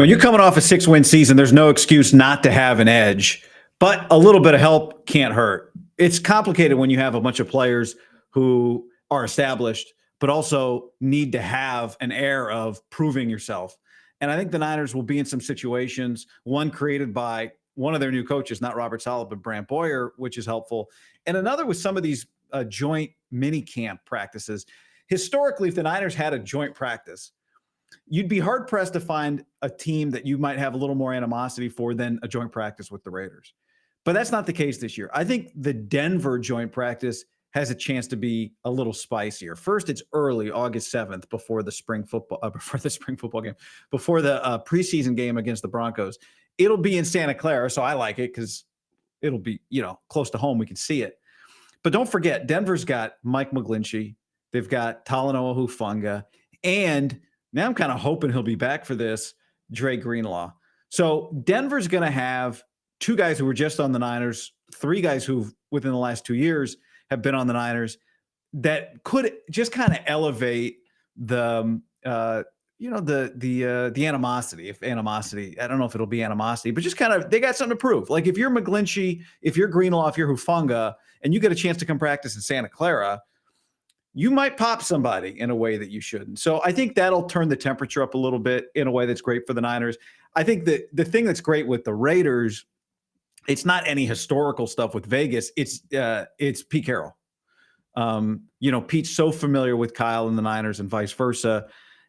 When you're coming off a 6-win season, there's no excuse not to have an edge, but a little bit of help can't hurt. It's complicated when you have a bunch of players who are established, but also need to have an air of proving yourself. And I think the Niners will be in some situations, one created by one of their new coaches, not Robert Saleh, but Brant Boyer, which is helpful. And another with some of these joint mini camp practices. Historically, if the Niners had a joint practice, you'd be hard pressed to find a team that you might have a little more animosity for than a joint practice with the Raiders. But that's not the case this year. I think the Denver joint practice has a chance to be a little spicier. First, it's early, August 7th, before the spring football game, before the preseason game against the Broncos. It'll be in Santa Clara, so I like it because it'll be, close to home. We can see it. But don't forget, Denver's got Mike McGlinchey. They've got Talanoa Hufanga. And now I'm kind of hoping he'll be back for this, Dre Greenlaw. So Denver's going to have two guys who were just on the Niners, three guys who within the last 2 years have been on the Niners that could just kind of elevate the animosity. If animosity, I don't know if it'll be animosity, but just kind of, they got something to prove. Like if you're McGlinchey, if you're Greenlaw, if you're Hufanga, and you get a chance to come practice in Santa Clara, you might pop somebody in a way that you shouldn't. So I think that'll turn the temperature up a little bit in a way that's great for the Niners. I think that the thing that's great with the Raiders, it's not any historical stuff with Vegas. It's Pete Carroll. Pete's so familiar with Kyle and the Niners and vice versa.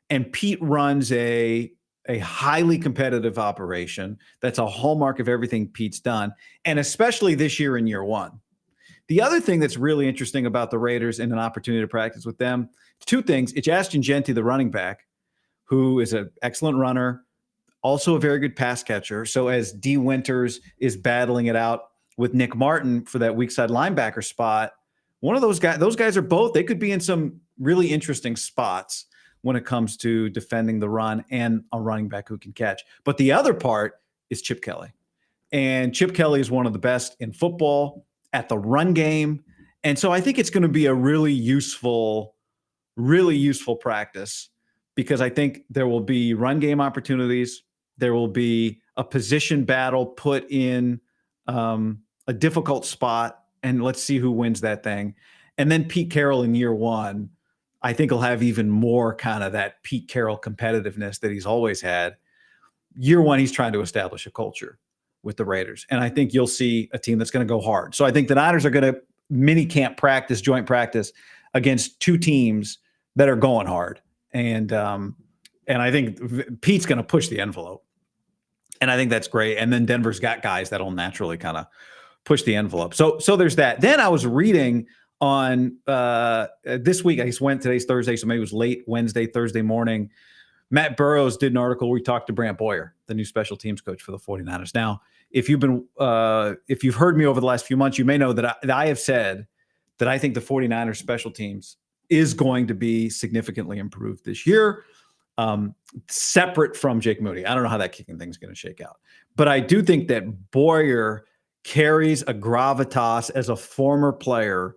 And Pete runs a highly competitive operation. That's a hallmark of everything Pete's done. And especially this year in year one. The other thing that's really interesting about the Raiders and an opportunity to practice with them, two things. It's Ashton Jeanty, the running back, who is an excellent runner, also a very good pass catcher. So as D. Winters is battling it out with Nick Martin for that weak side linebacker spot, one of those guys are both, they could be in some really interesting spots when it comes to defending the run and a running back who can catch. But the other part is Chip Kelly. And Chip Kelly is one of the best in football at the run game. And so I think it's going to be a really useful practice because I think there will be run game opportunities. There will be a position battle put in a difficult spot, and let's see who wins that thing. And then Pete Carroll in year one, I think he'll have even more kind of that Pete Carroll competitiveness that he's always had. Year one, he's trying to establish a culture with the Raiders. And I think you'll see a team that's going to go hard. So I think the Niners are going to mini camp practice, joint practice against two teams that are going hard. And I think Pete's going to push the envelope. And I think that's great. And then Denver's got guys that'll naturally kind of push the envelope. So there's that. Then I was reading on this week, I guess today's Thursday, so maybe it was late Wednesday, Thursday morning. Matt Burrows did an article where he talked to Brant Boyer, the new special teams coach for the 49ers. Now, if you've heard me over the last few months, you may know that I have said that I think the 49ers special teams is going to be significantly improved this year, separate from Jake Moody. I don't know how that kicking thing is going to shake out. But I do think that Boyer carries a gravitas as a former player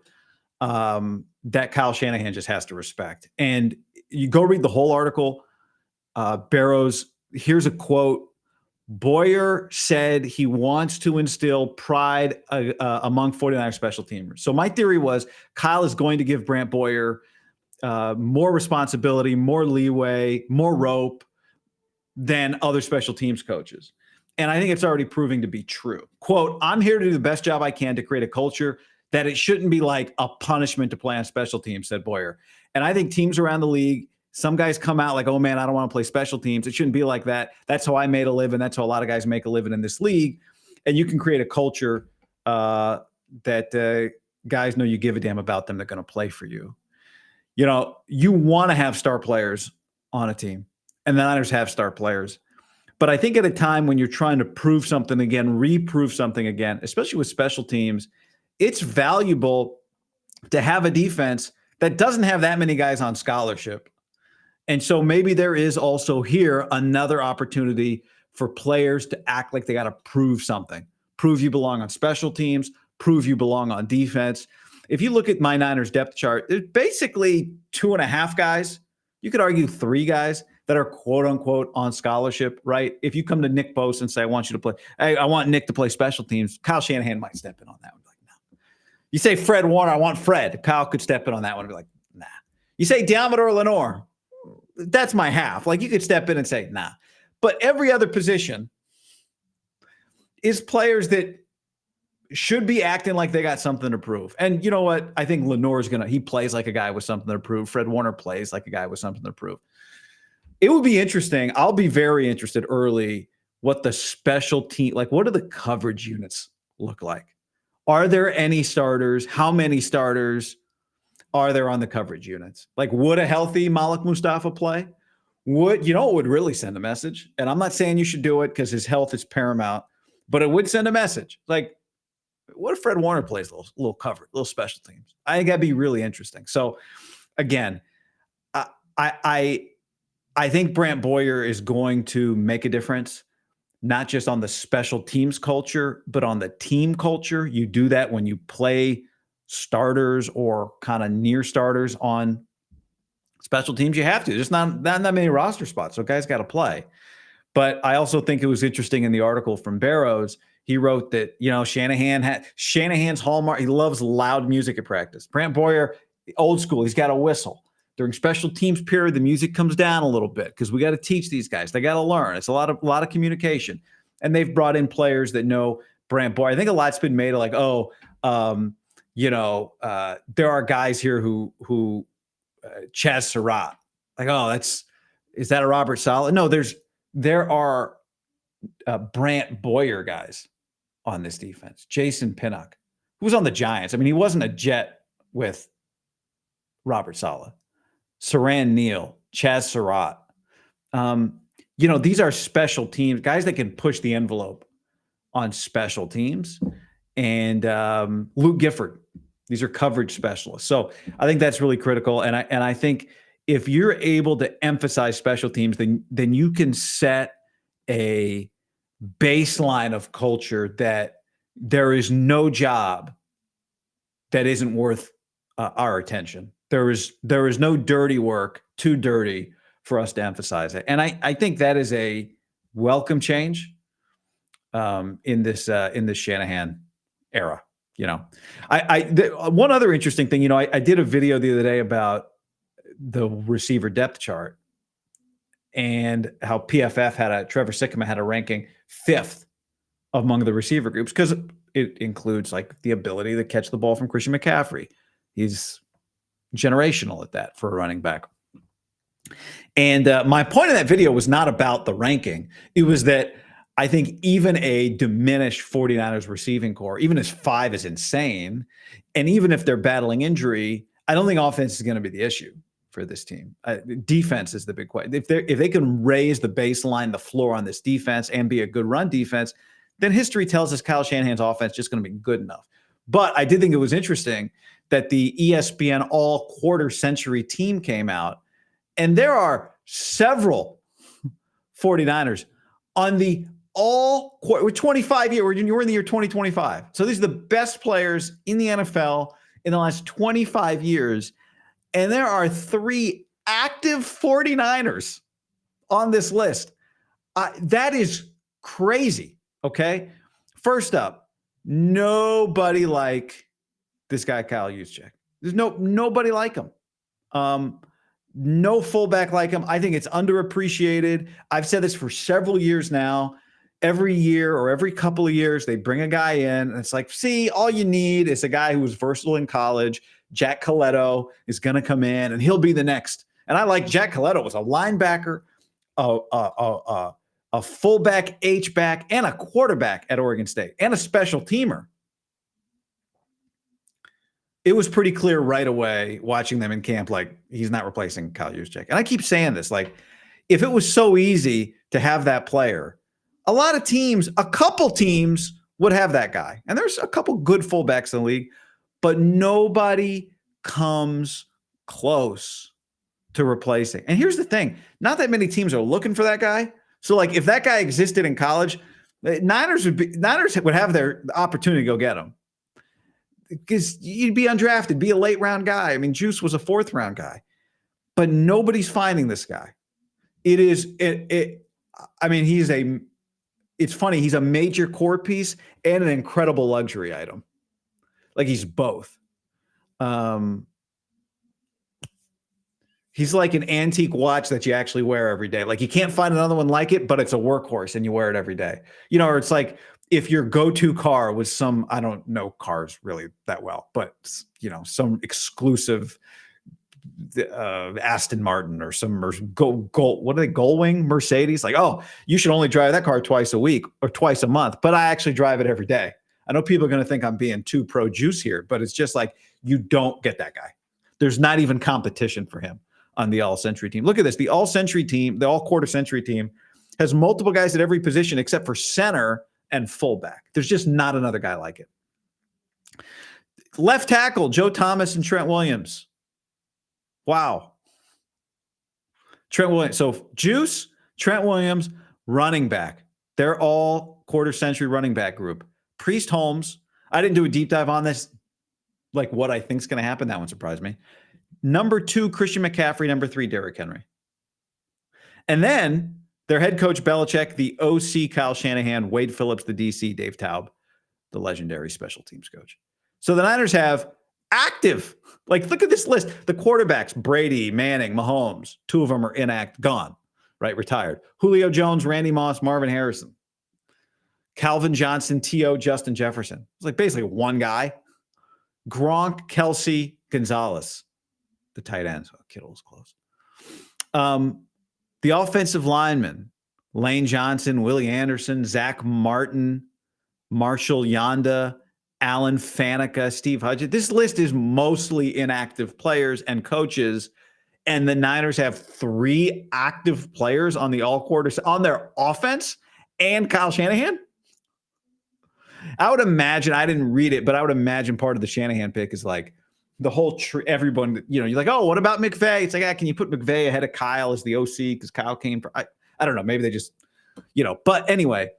that Kyle Shanahan just has to respect. And you go read the whole article. Barrows, here's a quote. Boyer said he wants to instill pride among 49ers special teamers. So my theory was Kyle is going to give Brant Boyer more responsibility, more leeway, more rope than other special teams coaches. And I think it's already proving to be true. Quote, I'm here to do the best job I can to create a culture that it shouldn't be like a punishment to play on special teams, said Boyer. And I think teams around the league, some guys come out like, oh, man, I don't want to play special teams. It shouldn't be like that. That's how I made a living. That's how a lot of guys make a living in this league. And you can create a culture that guys know you give a damn about them. They're going to play for you. You want to have star players on a team. And the Niners have star players. But I think at a time when you're trying to prove something again, reprove something again, especially with special teams, it's valuable to have a defense that doesn't have that many guys on scholarship. And so maybe there is also here another opportunity for players to act like they got to prove something. Prove you belong on special teams, prove you belong on defense. If you look at my Niners depth chart, there's basically 2.5 guys. You could argue 3 guys that are quote unquote on scholarship, right? If you come to Nick Bosa and say, I want you to play, hey, I want Nick to play special teams, Kyle Shanahan might step in on that one. Like, no. You say Fred Warner, I want Fred. Kyle could step in on that one and be like, nah. You say Diamador Lenore, that's my half. Like, you could step in and say, nah. But every other position is players that should be acting like they got something to prove. And you know what? I think Lenore's he plays like a guy with something to prove. Fred Warner plays like a guy with something to prove. It would be interesting. I'll be very interested early what the special team, like what do the coverage units look like? Are there any starters? How many starters are there on the coverage units? Like, would a healthy Malik Mustafa play? Would, you know, it would really send a message. And I'm not saying you should do it because his health is paramount, but it would send a message. Like, what if Fred Warner plays a little cover, little special teams? I think that'd be really interesting. So, again, I think Brant Boyer is going to make a difference, not just on the special teams culture, but on the team culture. You do that when you play starters or kind of near starters on special teams. You have to. There's not many roster spots, so guys got to play. But I also think it was interesting in the article from Barrows. He wrote that, you know, Shanahan's hallmark. He loves loud music at practice. Brant Boyer, old school. He's got a whistle. During special teams period, the music comes down a little bit because we got to teach these guys. They got to learn. It's a lot of communication. And they've brought in players that know Brant Boyer. I think a lot's been made of like, there are guys here who Chaz Surratt. Like, oh, is that a Robert Saleh? No, there are Brant Boyer guys on this defense. Jason Pinnock, who was on the Giants. I mean, he wasn't a Jet with Robert Saleh. Saran Neal, Chaz Surratt. These are special teams, guys that can push the envelope on special teams. And Luke Gifford, these are coverage specialists. So I think that's really critical. And I think if you're able to emphasize special teams, then you can set a baseline of culture that there is no job that isn't worth our attention. There is no dirty work too dirty for us to emphasize it. And I think that is a welcome change in this Shanahan era. You know, one other interesting thing, I did a video the other day about the receiver depth chart and how PFF Trevor Sikkema had a ranking 5th among the receiver groups because it includes like the ability to catch the ball from Christian McCaffrey. He's generational at that for a running back. And my point in that video was not about the ranking. It was that I think even a diminished 49ers receiving core, even as 5 is insane, and even if they're battling injury, I don't think offense is going to be the issue for this team. Defense is the big question. If they can raise the baseline, the floor on this defense and be a good run defense, then history tells us Kyle Shanahan's offense is just going to be good enough. But I did think it was interesting that the ESPN all quarter century team came out, and there are several 49ers on the all quarter, 25 year, we're in the year 2025. So these are the best players in the NFL in the last 25 years. And there are 3 active 49ers on this list. That is crazy. Okay. First up, nobody like this guy, Kyle Juszczyk. There's nobody like him. No fullback like him. I think it's underappreciated. I've said this for several years now. Every year or every couple of years, they bring a guy in, and it's like, see, all you need is a guy who was versatile in college. Jack Coletto is going to come in, and he'll be the next. And I like Jack Coletto was a linebacker, a fullback, H-back, and a quarterback at Oregon State, and a special teamer. It was pretty clear right away watching them in camp, like, he's not replacing Kyle Juszczyk. And I keep saying this, like, if it was so easy to have that player, a couple teams would have that guy. And there's a couple good fullbacks in the league, but nobody comes close to replacing. And here's the thing, not that many teams are looking for that guy. So like if that guy existed in college, Niners would have their opportunity to go get him. Because you'd be undrafted, be a late round guy. I mean, Juice was a 4th round guy, but nobody's finding this guy. It is. I mean, it's funny. He's a major core piece and an incredible luxury item. Like he's both. He's like an antique watch that you actually wear every day. Like you can't find another one like it, but it's a workhorse and you wear it every day. Or it's like if your go-to car was some, I don't know cars really that well, but some exclusive Aston Martin or some what are they, Gullwing Mercedes? Like, oh, you should only drive that car twice a week or twice a month, but I actually drive it every day. I know people are going to think I'm being too pro juice here, but it's just like you don't get that guy. There's not even competition for him on the all-century team. Look at this. The all-century team, the all-quarter century team has multiple guys at every position except for center and fullback. There's just not another guy like it. Left tackle, Joe Thomas and Trent Williams. Wow. Trent Williams. So Juice, Trent Williams, running back. They're all quarter century running back group. Priest Holmes. I didn't do a deep dive on this, like what I think is going to happen. That one surprised me. Number 2, Christian McCaffrey. Number 3, Derrick Henry. And then their head coach, Belichick, the OC, Kyle Shanahan, Wade Phillips, the DC, Dave Taub, the legendary special teams coach. So the Niners have active, like, look at this list. The quarterbacks, Brady, Manning, Mahomes, 2 of them are gone, right? Retired. Julio Jones, Randy Moss, Marvin Harrison, Calvin Johnson, T.O., Justin Jefferson. It's like basically one guy. Gronk, Kelsey, Gonzalez. The tight ends. Oh, Kittle's close. The offensive linemen, Lane Johnson, Willie Anderson, Zach Martin, Marshall Yanda, Alan Faneca, Steve Hudgens. This list is mostly inactive players and coaches, and the Niners have 3 active players on the all-quarters on their offense and Kyle Shanahan. I would imagine, I didn't read it, but I would imagine part of the Shanahan pick is like, the whole everyone, you're like, oh, what about McVay? It's like, can you put McVay ahead of Kyle as the OC because Kyle came from, I don't know, maybe they just, but anyway,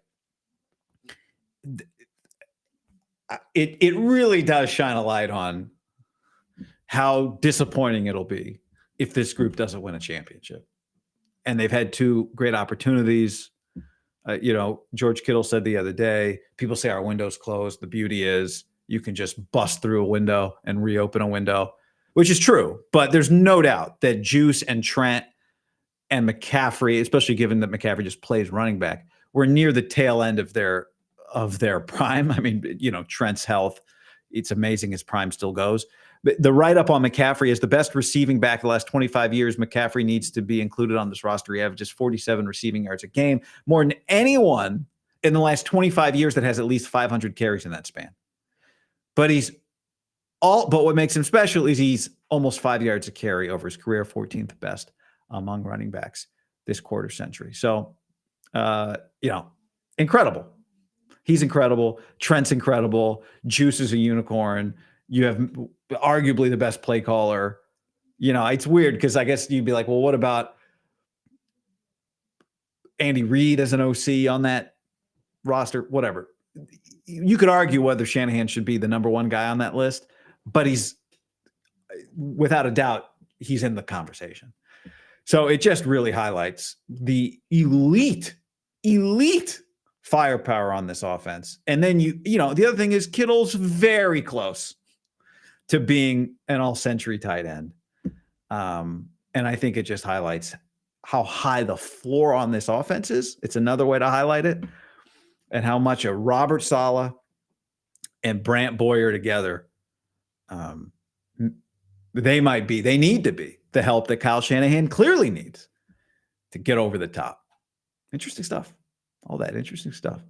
it really does shine a light on how disappointing it'll be if this group doesn't win a championship. And they've had 2 great opportunities. George Kittle said the other day, people say our window's closed. The beauty is, you can just bust through a window and reopen a window, which is true. But there's no doubt that Juice and Trent and McCaffrey, especially given that McCaffrey just plays running back, were near the tail end of their prime. I mean, Trent's health, it's amazing his prime still goes. But the write-up on McCaffrey is the best receiving back the last 25 years. McCaffrey needs to be included on this roster. He averages 47 receiving yards a game, more than anyone in the last 25 years that has at least 500 carries in that span. But what makes him special is he's almost 5 yards a carry over his career, 14th best among running backs this quarter century. So, incredible. He's incredible. Trent's incredible. Juice is a unicorn. You have arguably the best play caller. It's weird because I guess you'd be like, well, what about Andy Reid as an OC on that roster? Whatever. You could argue whether Shanahan should be the number 1 guy on that list, but he's, without a doubt, he's in the conversation. So it just really highlights the elite firepower on this offense. And then the other thing is Kittle's very close to being an all-century tight end. And I think it just highlights how high the floor on this offense is. It's another way to highlight it. And how much a Robert Saleh and Brant Boyer together, they need to be the help that Kyle Shanahan clearly needs to get over the top. Interesting stuff. All that interesting stuff.